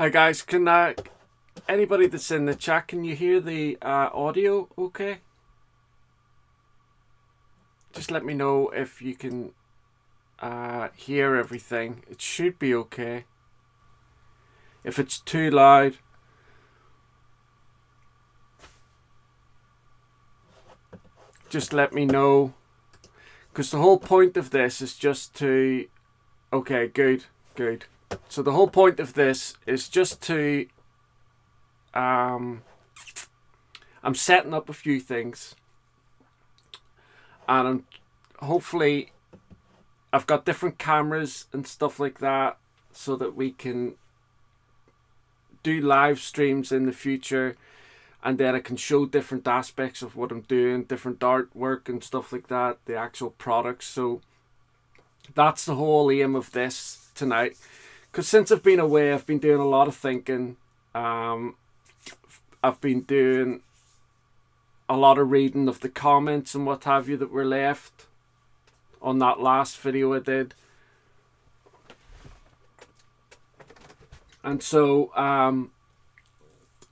Hi guys, can anybody that's in the chat, can you hear the audio okay? Just let me know if you can hear everything. It should be okay. If it's too loud, just let me know. Because the whole point of this is just to... Okay, good. So the whole point of this is just to... I'm setting up a few things. And hopefully I've got different cameras and stuff like that so that we can do live streams in the future, and then I can show different aspects of what I'm doing, different artwork and stuff like that, the actual products. So that's the whole aim of this tonight, because since I've been away, I've been doing a lot of thinking. I've been doing a lot of reading of the comments and what have you that were left on that last video I did. And so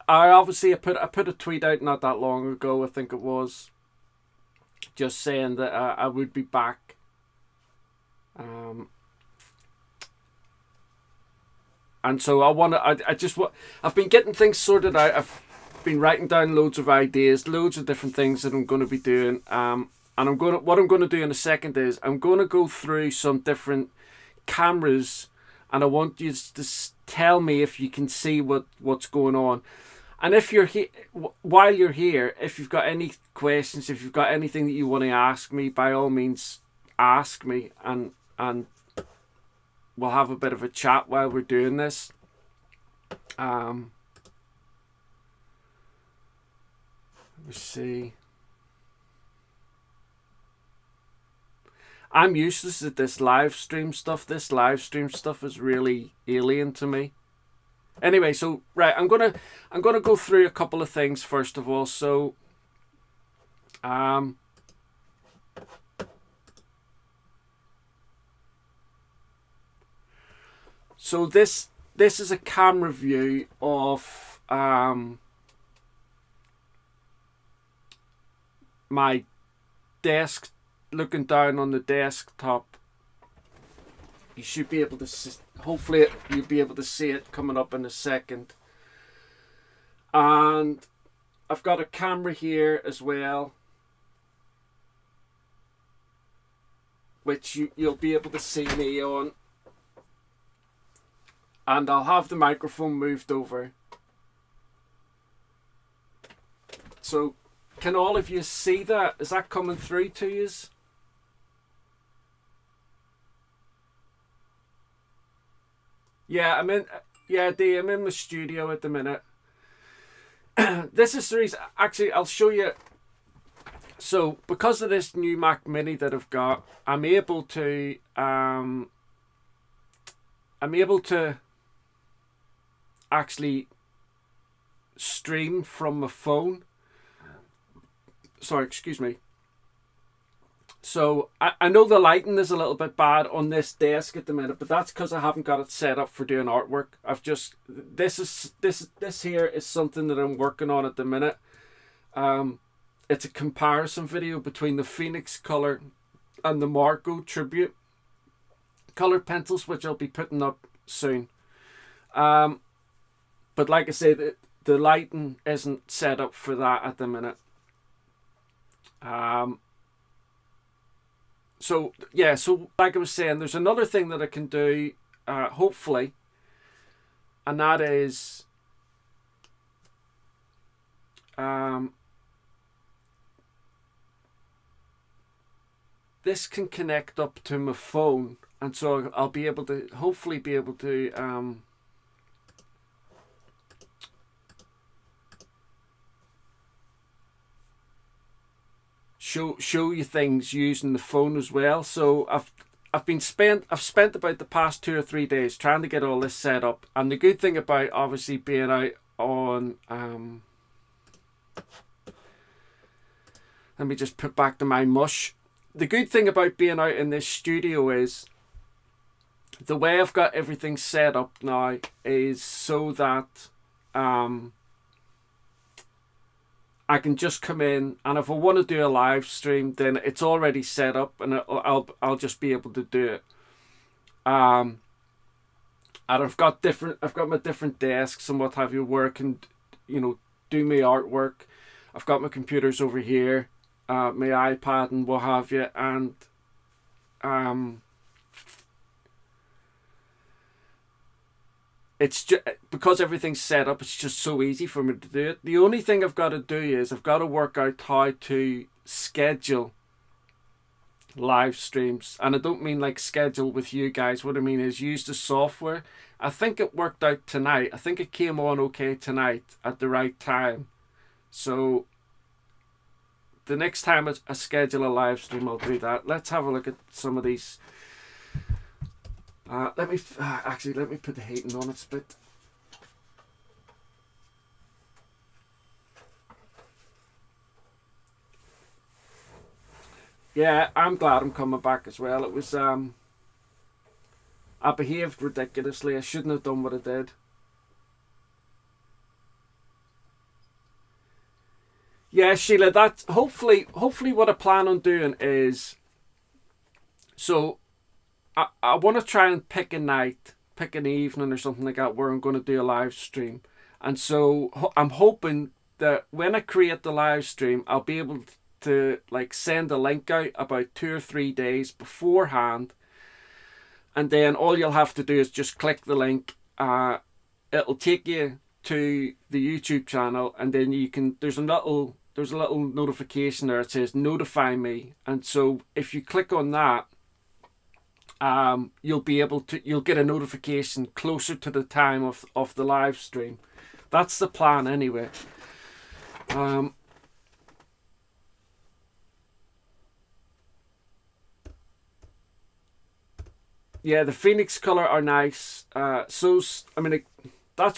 I put a tweet out not that long ago, I think it was, just saying that I would be back. And so I've been getting things sorted out. I've been writing down loads of ideas, loads of different things that I'm going to be doing. And what I'm going to do in a second is I'm going to go through some different cameras, and I want you to tell me if you can see what's going on. And if you're here, while you're here, if you've got any questions, if you've got anything that you want to ask me, by all means, ask me, and we'll have a bit of a chat while we're doing this. Let me see. I'm useless at this live stream stuff. This live stream stuff is really alien to me. Anyway, so right, I'm gonna go through a couple of things first of all. So, this is a camera view of my desk, looking down on the desktop. You should be able to see, hopefully you'll be able to see it coming up in a second. And I've got a camera here as well, which you'll be able to see me on. And I'll have the microphone moved over. So can all of you see that? Is that coming through to you? Yeah, I'm in the studio at the minute. This is the reason. Actually, I'll show you. So because of this new Mac Mini that I've got, I'm able to actually stream from my phone. Sorry, excuse me. So I know the lighting is a little bit bad on this desk at the minute, but that's because I haven't got it set up for doing artwork. This here is something that I'm working on at the minute. It's a comparison video between the Phoenix Color and the Marco Tribute color pencils, which I'll be putting up soon. But like I say, the lighting isn't set up for that at the minute. So yeah, so like I was saying, there's another thing that I can do, hopefully, and that is this can connect up to my phone, and so I'll be able to hopefully be able to show you things using the phone as well. So I've spent about the past 2 or 3 days trying to get all this set up. And the good thing about obviously being out on let me just put back to my mush. The good thing about being out in this studio is the way I've got everything set up now is so that I can just come in, and if I want to do a live stream, then it's already set up, and I'll just be able to do it. And I've got my different desks and what have you, where I can, do my artwork. I've got my computers over here, my iPad and what have you, and it's just because everything's set up, it's just so easy for me to do it. The only thing I've got to do is I've got to work out how to schedule live streams, and I don't mean like schedule with you guys. What I mean is use the software. I think it worked out tonight. I think it came on okay tonight at the right time. So the next time I schedule a live stream, I'll do that. Let's have a look at some of these. Let me put the heating on it a bit. Yeah, I'm glad I'm coming back as well. It was I behaved ridiculously. I shouldn't have done what I did. Yeah, Sheila, that's hopefully what I plan on doing is, so I want to try and pick a night, pick an evening or something like that where I'm going to do a live stream. And so I'm hoping that when I create the live stream, I'll be able to like send a link out about 2 or 3 days beforehand. And then all you'll have to do is just click the link. It'll take you to the YouTube channel, and then you can, there's a little notification there. It says notify me. And so if you click on that, you'll get a notification closer to the time of the live stream. That's the plan anyway. Yeah, the Phoenix color are nice. That's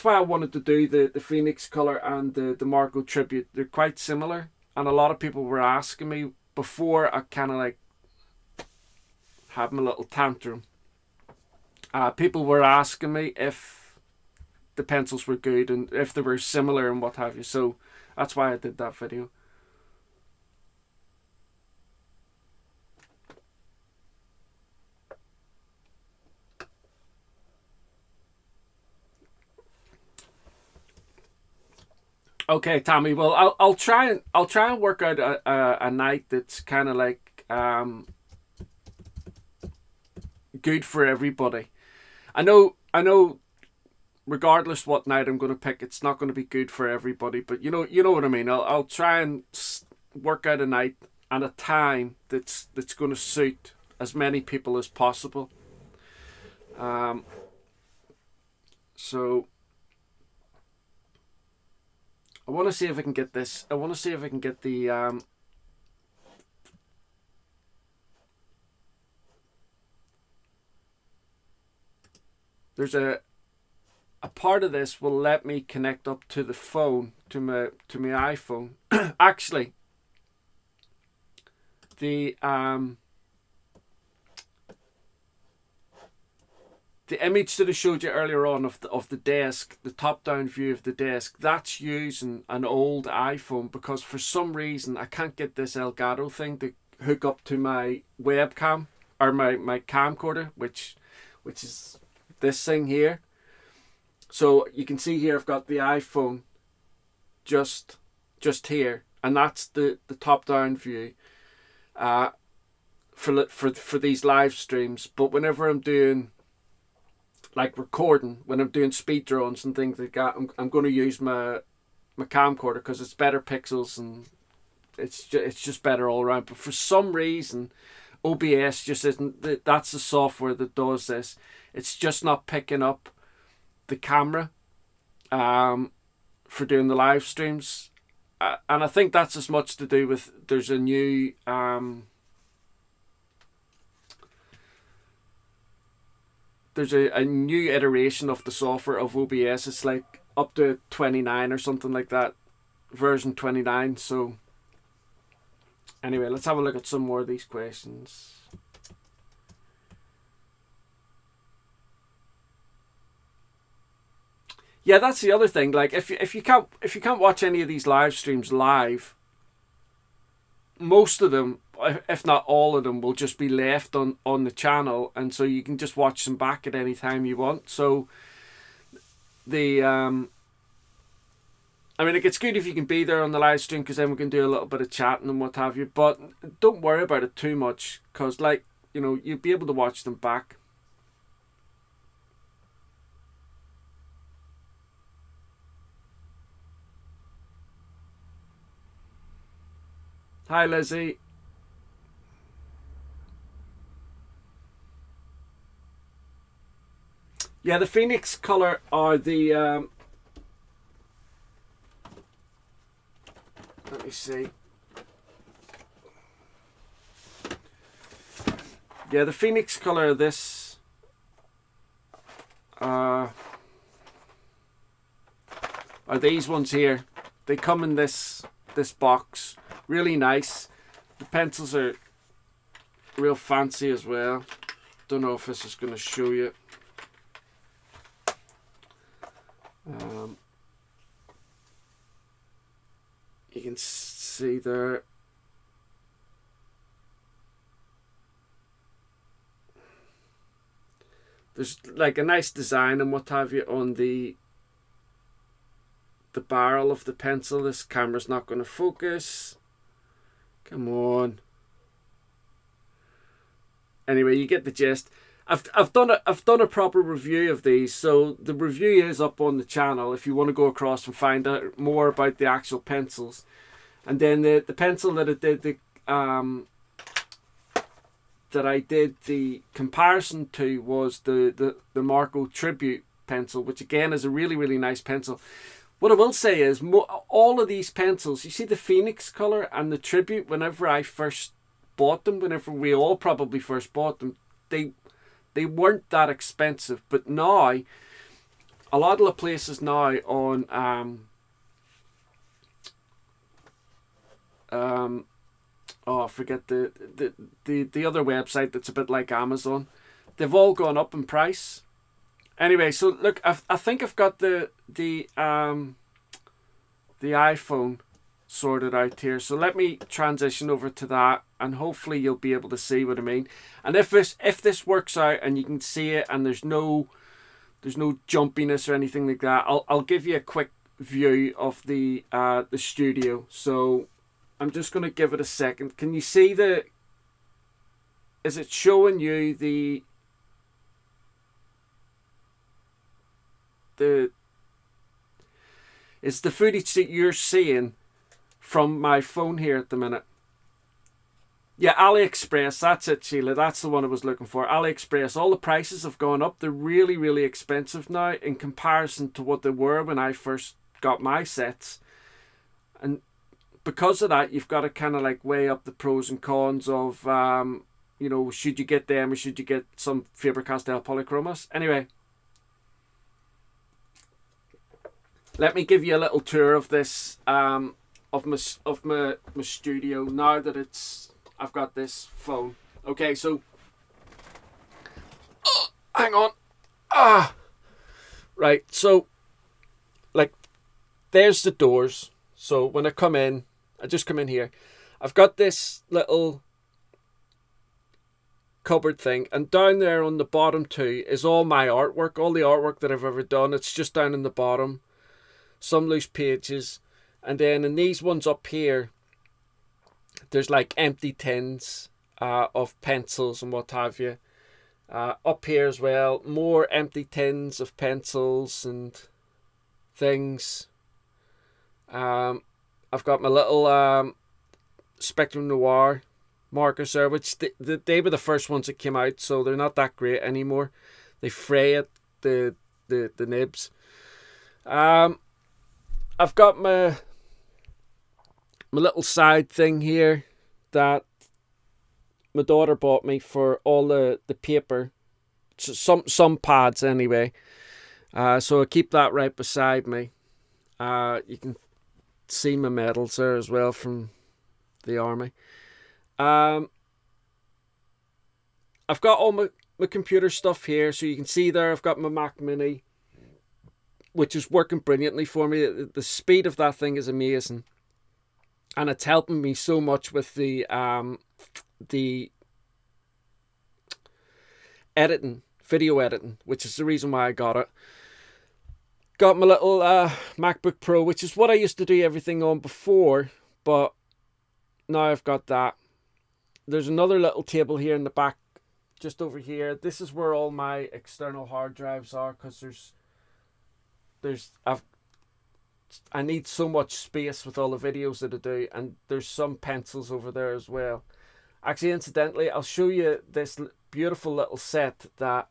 why I wanted to do the Phoenix color and the Marco tribute. They're quite similar, and a lot of people were asking me before I kind of like had my little tantrum. People were asking me if the pencils were good and if they were similar and what have you. So that's why I did that video. Okay, Tommy. Well, I'll try and work out a night that's kind of like good for everybody. I know. Regardless what night I'm going to pick, it's not going to be good for everybody. But you know what I mean. I'll try and work out a night and a time that's going to suit as many people as possible. So I want to see if I can get this. I want to see if I can get the there's a part of this will let me connect up to the phone, to my iPhone. Actually, the image that I showed you earlier on of the desk, the top down view of the desk, that's using an old iPhone because for some reason I can't get this Elgato thing to hook up to my webcam or my camcorder, which is this thing here. So you can see here I've got the iPhone just here, and that's the top down view for these live streams. But whenever I'm doing like recording, when I'm doing speed drones and things like that, I'm going to use my camcorder because it's better pixels and it's just better all around. But for some reason, OBS just isn't. That's the software that does this. It's just not picking up the camera for doing the live streams, and I think that's as much to do with there's a new there's a new iteration of the software of OBS. It's like up to 29 or something like that, version 29. So anyway, let's have a look at some more of these questions. Yeah, that's the other thing. Like if you can't watch any of these live streams live, most of them, if not all of them, will just be left on the channel, and so you can just watch them back at any time you want. So the I mean, it's good if you can be there on the live stream, because then we can do a little bit of chatting and what have you. But don't worry about it too much, because, like, you know, you'll be able to watch them back. Hi, Lizzie. Yeah, the Phoenix color are the let me see. Yeah, the Phoenix color of this are these ones here. They come in this box. Really nice. The pencils are real fancy as well. Don't know if this is going to show you. You can see there. There's like a nice design and what have you on the barrel of the pencil. This camera's not going to focus. Come on. Anyway, you get the gist. I've done a proper review of these, so the review is up on the channel if you want to go across and find out more about the actual pencils. And then the pencil that I did the comparison to was the Marco Tribute pencil, which again is a really, really nice pencil. What I will say is all of these pencils, you see the Phoenix color and the Tribute, whenever I first bought them, whenever we all probably first bought them, they weren't that expensive. But now, a lot of the places now on I forget the other website that's a bit like Amazon, they've all gone up in price. Anyway, so look, I think I've got the iPhone sorted out here. So let me transition over to that, and hopefully you'll be able to see what I mean. And if this works out and you can see it, and there's no jumpiness or anything like that, I'll give you a quick view of the studio. So I'm just going to give it a second. Can you see is it showing you it's the footage that you're seeing from my phone here at the minute? Yeah, AliExpress, that's it, Sheila. That's the one I was looking for. AliExpress. All the prices have gone up. They're really, really expensive now in comparison to what they were when I first got my sets. And because of that, you've got to kind of like weigh up the pros and cons of, you know, should you get them or should you get some Faber-Castell polychromas? Anyway, let me give you a little tour of this, of my studio now that I've got this phone. Okay, so hang on. Right, so like there's the doors. So when I come in, I just come in here. I've got this little cupboard thing, and down there on the bottom too is all my artwork, all the artwork that I've ever done. It's just down in the bottom. Some loose pages, and then in these ones up here there's like empty tins of pencils and what have you. Up here as well, more empty tins of pencils and things. I've got my little Spectrum Noir markers there, which they were the first ones that came out, so they're not that great anymore. They fray at the nibs. I've got my little side thing here that my daughter bought me for all the paper. Some pads anyway. So I keep that right beside me. You can see my medals there as well from the army. I've got all my computer stuff here, so you can see there I've got my Mac Mini. which is working brilliantly for me. The speed of that thing is amazing, and it's helping me so much with the editing, video editing, which is the reason why I got it. Got my little MacBook Pro, which is what I used to do everything on before, but now I've got that. There's another little table here in the back, just over here. This is where all my external hard drives are, because I need so much space with all the videos that I do, and there's some pencils over there as well. Actually, incidentally, I'll show you this beautiful little set that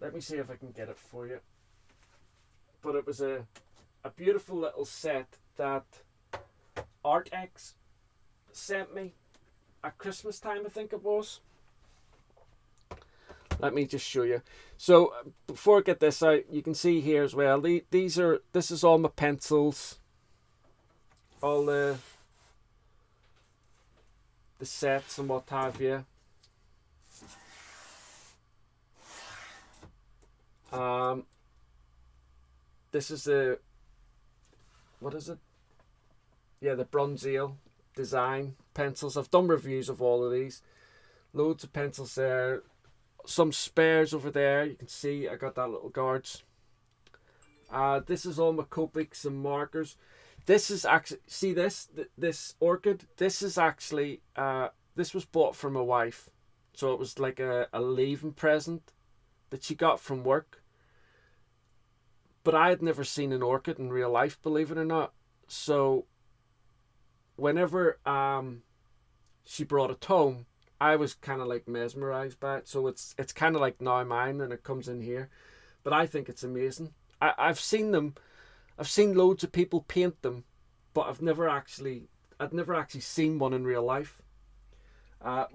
let me see if I can get it for you. But it was a beautiful little set that ArtX sent me at Christmas time, I think it was. Let me just show you. So before I get this out, you can see here as well. This is all my pencils, all the sets and what have you. This is what is it? Yeah, the Bronzeal design pencils. I've done reviews of all of these. Loads of pencils there. Some spares over there. You can see I got that little guards. This is all my Copics and markers. This is actually, see this orchid. This is actually this was bought for my wife, so it was like a leaving present that she got from work. But I had never seen an orchid in real life, believe it or not. So whenever she brought it home, I was kind of like mesmerized by it. So it's kind of like now mine, and it comes in here. But I think it's amazing. I've seen them. I've seen loads of people paint them, but I'd never actually seen one in real life.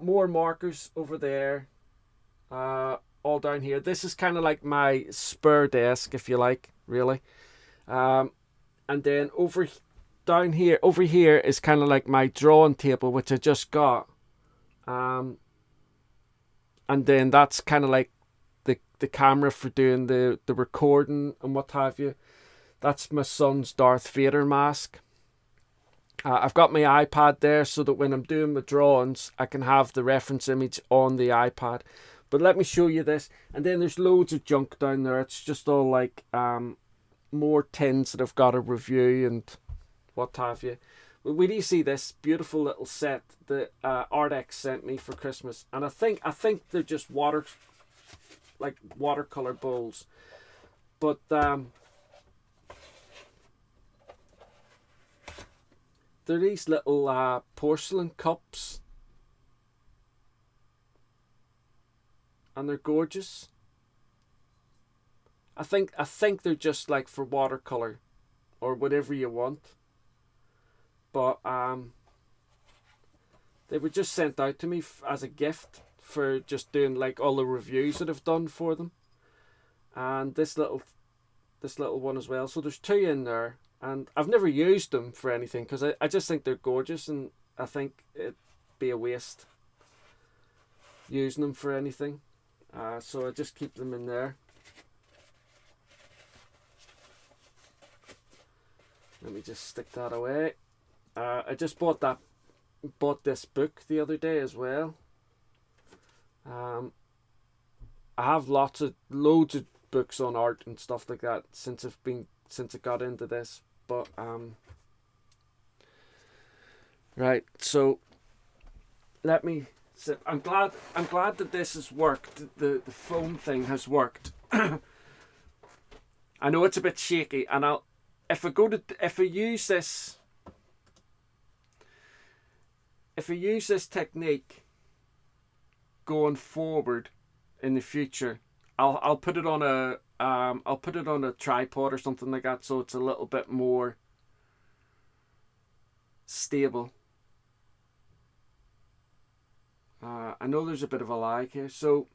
More markers over there. All down here. This is kind of like my spare desk, if you like, really. And then over here is kind of like my drawing table, which I just got. And then that's kind of like the camera for doing the recording and what have you. That's my son's Darth Vader mask. I've got my iPad there so that when I'm doing my drawings, I can have the reference image on the iPad. But let me show you this. And then there's loads of junk down there. It's just all like more tins that I've got to review and what have you. But where do you see this beautiful little set that ArtX sent me for Christmas? And I think they're just watercolor bowls. But they're these little porcelain cups. And they're gorgeous. I think they're just like for watercolor or whatever you want. But they were just sent out to me as a gift for just doing like all the reviews that I've done for them. And this little one as well. So there's two in there, and I've never used them for anything because I just think they're gorgeous, and I think it'd be a waste using them for anything. So I just keep them in there. Let me just stick that away. I just bought this book the other day as well. I have loads of books on art and stuff like that since I got into this. But right, so let me. I'm glad that this has worked. The foam thing has worked. I know it's a bit shaky, and if I use this technique going forward in the future, I'll put it on a tripod or something like that, so it's a little bit more stable. I know there's a bit of a lag here, so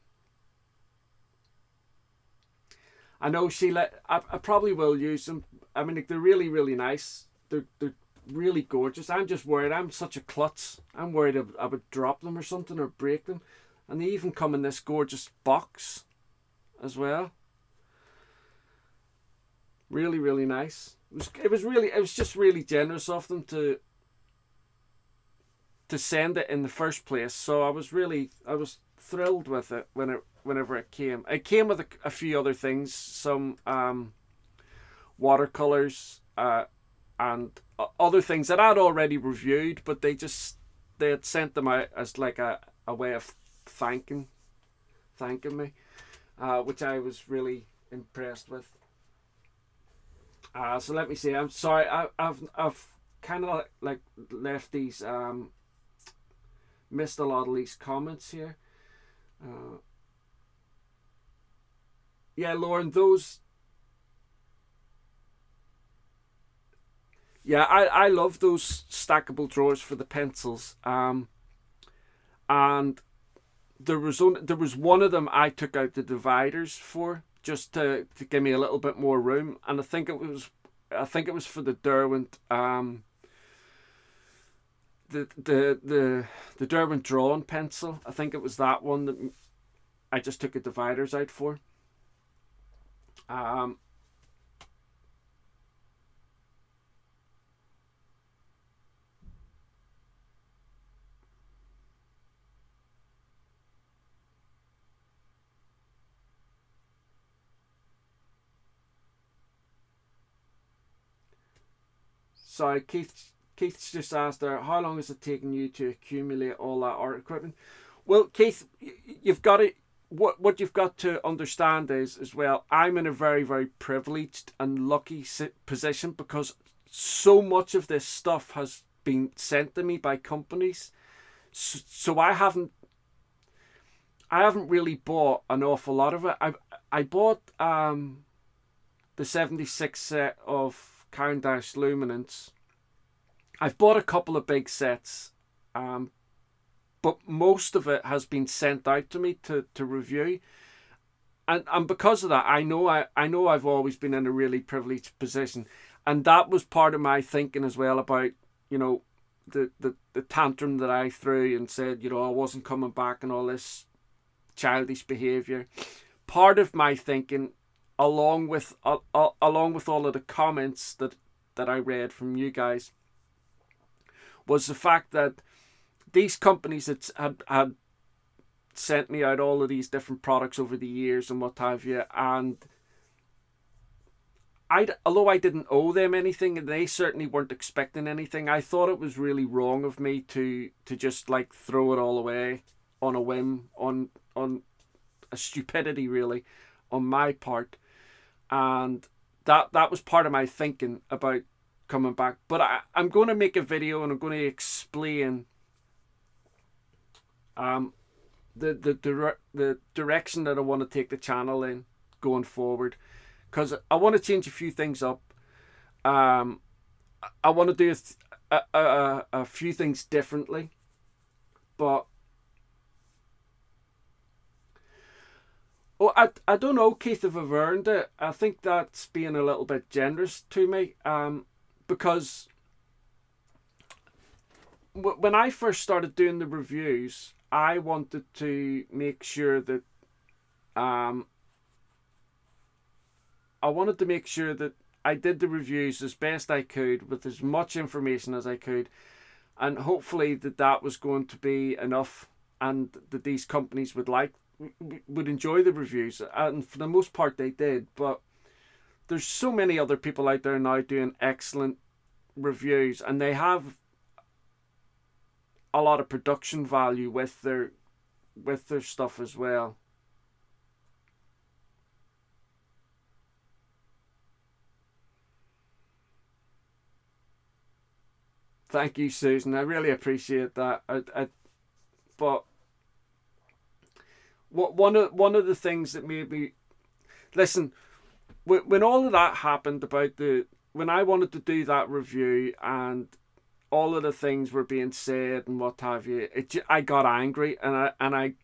I know I probably will use them. I mean, like, they're really, really nice. They're really gorgeous. I'm just worried. I'm such a klutz. I'm worried I would drop them or something or break them. And they even come in this gorgeous box as well. Really, really nice. It was just really generous of them to send it in the first place. So I was thrilled with it whenever it came. It came with a few other things, some watercolors, and other things that I'd already reviewed, but they had sent them out as like a way of thanking me, which I was really impressed with. So let me see. I'm sorry. I've kind of like left these missed a lot of these comments here. Yeah, Lauren, those. Yeah, I love those stackable drawers for the pencils. And there was one of them I took out the dividers for just to give me a little bit more room, and I think it was for the Derwent the Derwent drawing pencil. I think it was that one that I just took the dividers out for. Um, Sorry, Keith's just asked there, how long has it taken you to accumulate all that art equipment? Well, Keith, you've got it. What you've got to understand is as well, I'm in a very, very privileged and lucky position because so much of this stuff has been sent to me by companies. So I haven't really bought an awful lot of it. I bought the 76 set of Caran d'Ache Luminance. I've bought a couple of big sets, but most of it has been sent out to me to review. And because of that, I know I've always been in a really privileged position. And that was part of my thinking as well about, you know, the tantrum that I threw and said, you know, I wasn't coming back and all this childish behaviour. Part of my thinking, along with all of the comments that I read from you guys, was the fact that these companies had sent me out all of these different products over the years and what have you, and although I didn't owe them anything and they certainly weren't expecting anything, I thought it was really wrong of me to just like throw it all away on a whim, on a stupidity really on my part. And that was part of my thinking about coming back. But I'm going to make a video and I'm going to explain the direction that I want to take the channel in going forward, because I want to change a few things up. I want to do a few things differently, but I don't know, Keith, if I've earned it. I think that's being a little bit generous to me, because when I first started doing the reviews, I wanted to make sure that I did the reviews as best I could with as much information as I could, and hopefully that was going to be enough, and that these companies would enjoy the reviews, and for the most part they did. But there's so many other people out there now doing excellent reviews, and they have a lot of production value with their stuff as well. Thank you, Susan. I really appreciate that. But one of the things that made me listen, when all of that happened about when I wanted to do that review and all of the things were being said and what have you, I got angry, and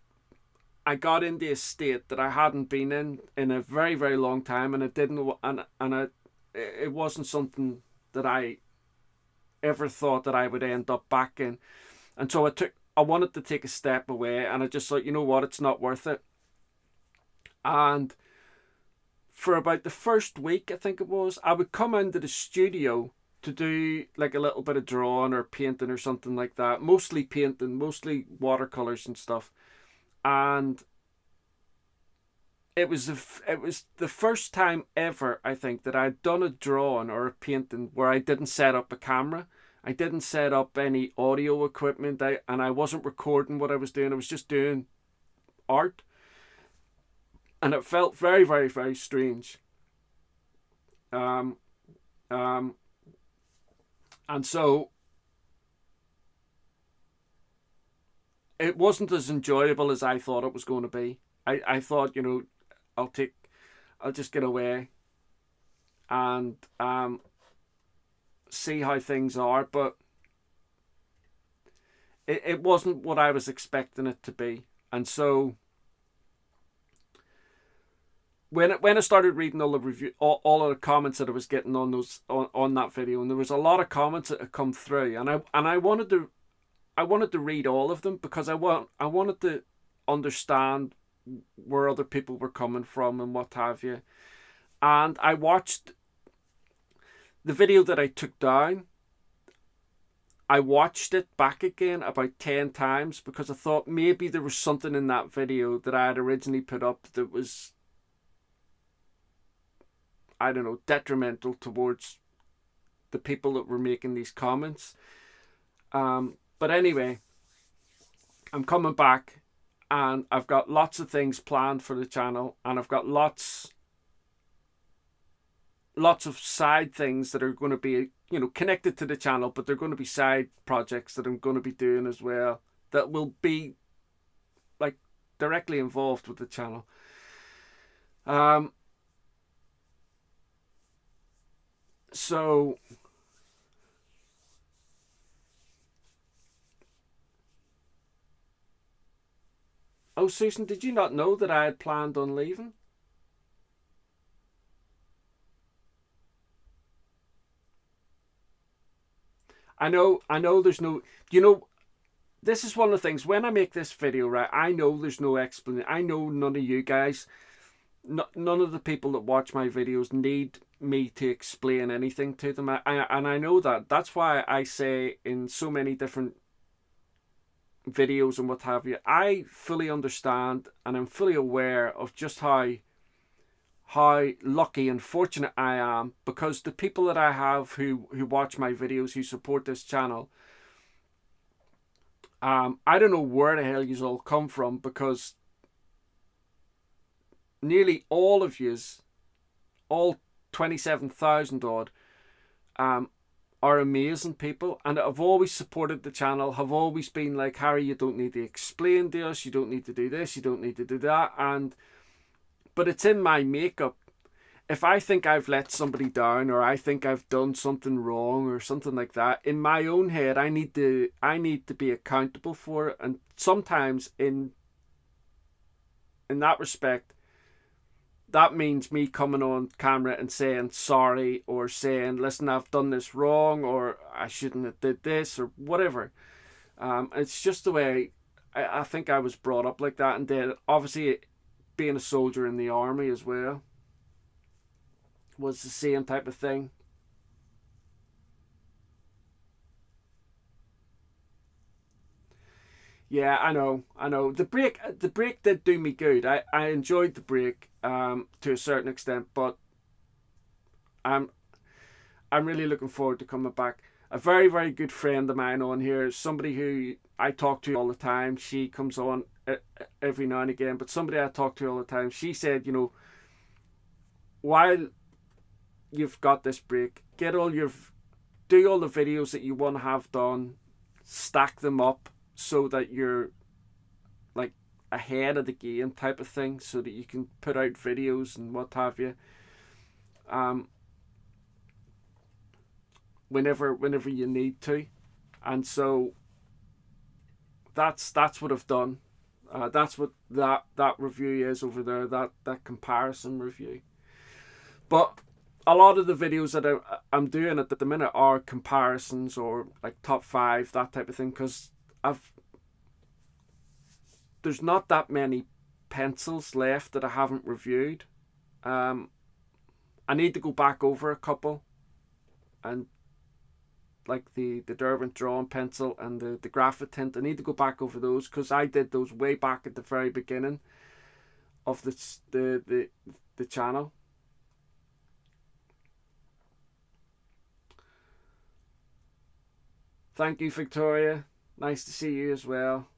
I got into a state that I hadn't been in a very, very long time, and it wasn't something that I ever thought that I would end up back in. And so I wanted to take a step away, and I just thought, you know what, it's not worth it. And for about the first week, I think it was, I would come into the studio to do like a little bit of drawing or painting or something like that. Mostly painting, mostly watercolors and stuff. And it was the first time ever, I think, that I'd done a drawing or a painting where I didn't set up a camera. I didn't set up any audio equipment. And I wasn't recording what I was doing. I was just doing art. And it felt very, very, very strange. Um, um, and so it wasn't as enjoyable as I thought it was going to be. I thought, I'll just get away and see how things are, but it wasn't what I was expecting it to be. And so when I started reading all the all of the comments that I was getting on on that video, and there was a lot of comments that had come through, and I wanted to read all of them, because I wanted to understand where other people were coming from and what have you. And I watched the video that I took down. I watched it back again about 10 times, because I thought maybe there was something in that video that I had originally put up that was, I don't know, detrimental towards the people that were making these comments. But anyway, I'm coming back, and I've got lots of things planned for the channel, and I've got lots of side things that are going to be, connected to the channel, but they're going to be side projects that I'm going to be doing as well, that will be like directly involved with the channel. So oh, Susan, did you not know that I had planned on leaving? I know there's no, this is one of the things, when I make this video, right, I know there's no explanation. I know none of you guys, none of the people that watch my videos need me to explain anything to them. And I know that. That's why I say in so many different videos and what have you, I fully understand and I'm fully aware of just how lucky and fortunate I am, because the people that I have who watch my videos, who support this channel, I don't know where the hell you all come from, because nearly all of yous, all 27,000 odd, are amazing people, and have always supported the channel, have always been like, Harry, you don't need to explain to us, you don't need to do this, you don't need to do that. But it's in my makeup. If I think I've let somebody down, or I think I've done something wrong or something like that, in my own head, I need to be accountable for it. And sometimes in that respect, that means me coming on camera and saying sorry, or saying, listen, I've done this wrong, or I shouldn't have did this, or whatever. It's just the way I think I was brought up like that. And then obviously being a soldier in the army as well was the same type of thing. Yeah, I know. The break did do me good. I enjoyed the break to a certain extent, but I'm really looking forward to coming back. A very, very good friend of mine on here, somebody who I talk to all the time. She comes on every now and again, but somebody I talk to all the time, she said, while you've got this break, do all the videos that you want to have done, stack them up so that you're like ahead of the game type of thing, so that you can put out videos and what have you, whenever you need to. And so that's what I've done. That's what that review is over there, that comparison review. But a lot of the videos that I'm doing at the minute are comparisons, or like top 5, that type of thing, because there's not that many pencils left that I haven't reviewed. I need to go back over a couple, and like the Derwent drawing pencil and the graphite tint. I need to go back over those because I did those way back at the very beginning of the channel. Thank you, Victoria. Nice to see you as well.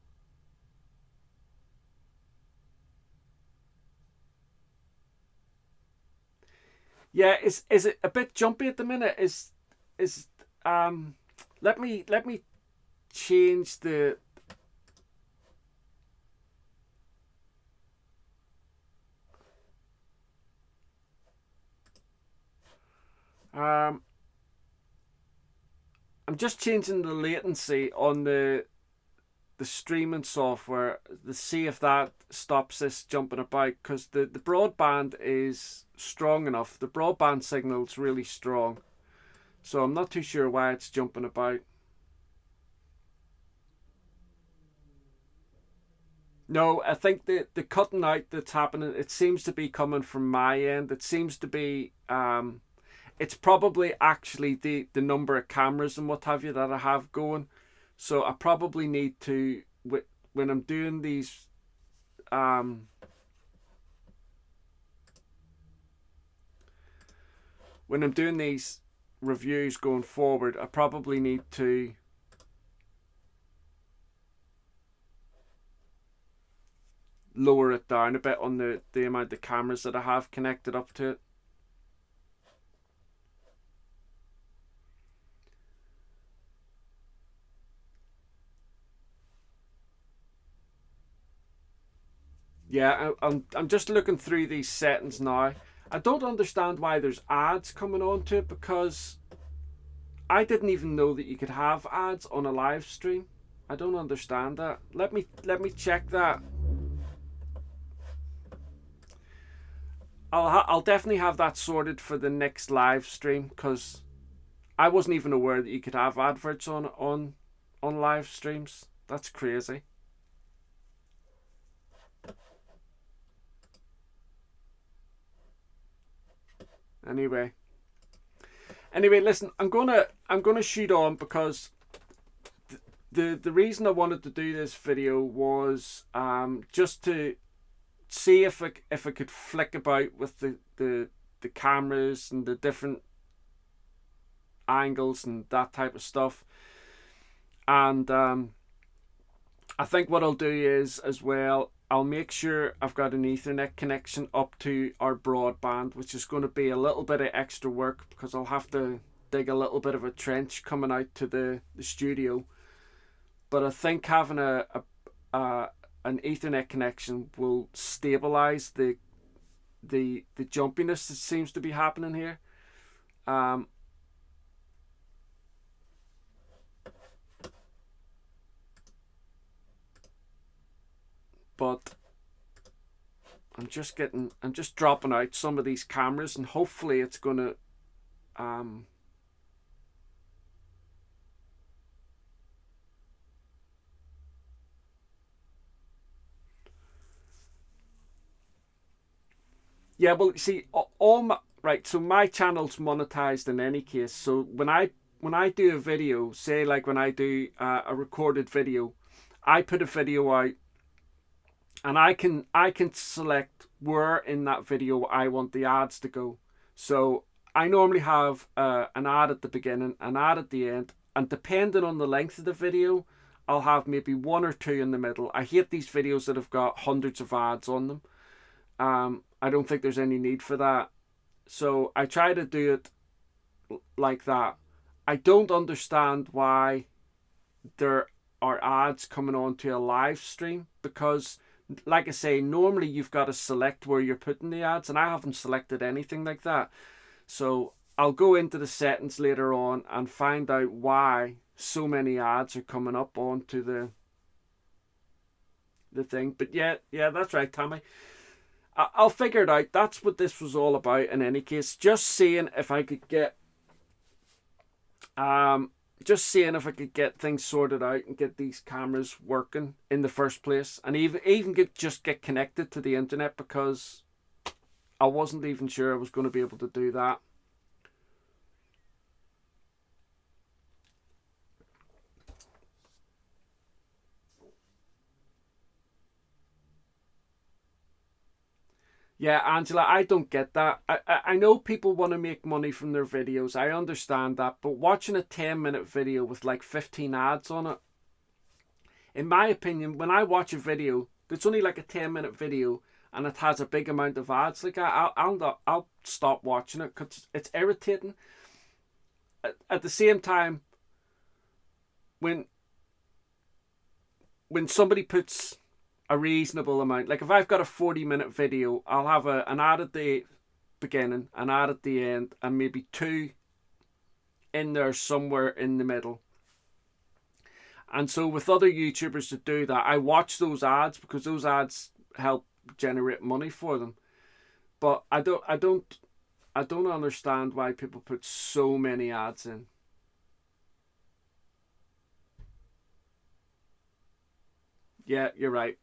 Yeah, is it a bit jumpy at the minute? Is let me change the I'm just changing the latency on the streaming software to see if that stops this jumping about, because the broadband is strong enough. The broadband signal's really strong, so I'm not too sure why it's jumping about. No, I think the cutting out that's happening, it seems to be coming from my end. It seems to be it's probably actually the number of cameras and what have you that I have going. So I probably need to, when I'm doing these when I'm doing these reviews going forward, I probably need to lower it down a bit on the amount of cameras that I have connected up to it. Yeah, I'm just looking through these settings now. I don't understand why there's ads coming onto it, because I didn't even know that you could have ads on a live stream. I don't understand that. Let me check that. I'll definitely have that sorted for the next live stream, because I wasn't even aware that you could have adverts on live streams. That's crazy. Anyway, listen, I'm gonna shoot on, because the reason I wanted to do this video was just to see if I could flick about with the cameras and the different angles and that type of stuff. And I think what I'll do is, as well, I'll make sure I've got an Ethernet connection up to our broadband, which is going to be a little bit of extra work, because I'll have to dig a little bit of a trench coming out to the studio. But I think having an Ethernet connection will stabilize the jumpiness that seems to be happening here. But I'm just dropping out some of these cameras, and hopefully it's gonna yeah, well, see, all my right, so my channel's monetized in any case. So when I do a video, say like when I do a recorded video, I put a video out, and I can select where in that video I want the ads to go. So I normally have an ad at the beginning, an ad at the end, and depending on the length of the video, I'll have maybe one or two in the middle. I hate these videos that have got hundreds of ads on them. I don't think there's any need for that. So I try to do it like that. I don't understand why there are ads coming onto a live stream, because like I say, normally you've got to select where you're putting the ads, and I haven't selected anything like that. So I'll go into the settings later on and find out why so many ads are coming up onto the thing. But yeah, that's right, Tammy. I'll figure it out. That's what this was all about in any case. Just seeing if I could get things sorted out and get these cameras working in the first place, and even get connected to the internet, because I wasn't even sure I was going to be able to do that. Yeah, Angela, I don't get that. I know people want to make money from their videos. I understand that. But watching a 10-minute video with like 15 ads on it, in my opinion, when I watch a video that's only like a 10-minute video and it has a big amount of ads, like I'll stop watching it because it's irritating. At the same time, when somebody puts a reasonable amount, like if I've got a 40-minute video, I'll have an ad at the beginning, an ad at the end, and maybe two in there somewhere in the middle. And so with other YouTubers that do that, I watch those ads because those ads help generate money for them. But I don't understand why people put so many ads in. Yeah, you're right.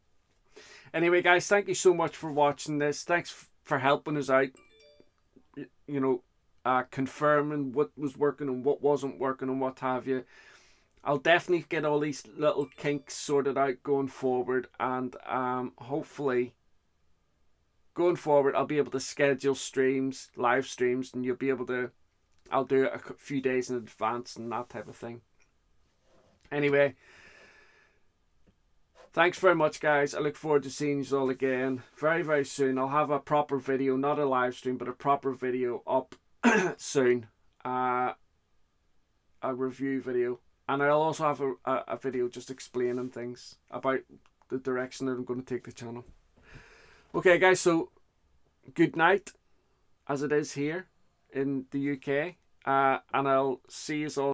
Anyway, guys, thank you so much for watching this. Thanks for helping us out. You know, confirming what was working and what wasn't working and what have you. I'll definitely get all these little kinks sorted out going forward, and hopefully going forward I'll be able to schedule streams, live streams, and you'll be able to, I'll do it a few days in advance and that type of thing. Anyway, thanks very much, guys. I look forward to seeing you all again very, very soon. I'll have a proper video, not a live stream, but a proper video up soon. A review video. And I'll also have a video just explaining things about the direction that I'm going to take the channel. Okay, guys, so good night, as it is here in the UK. And I'll see you all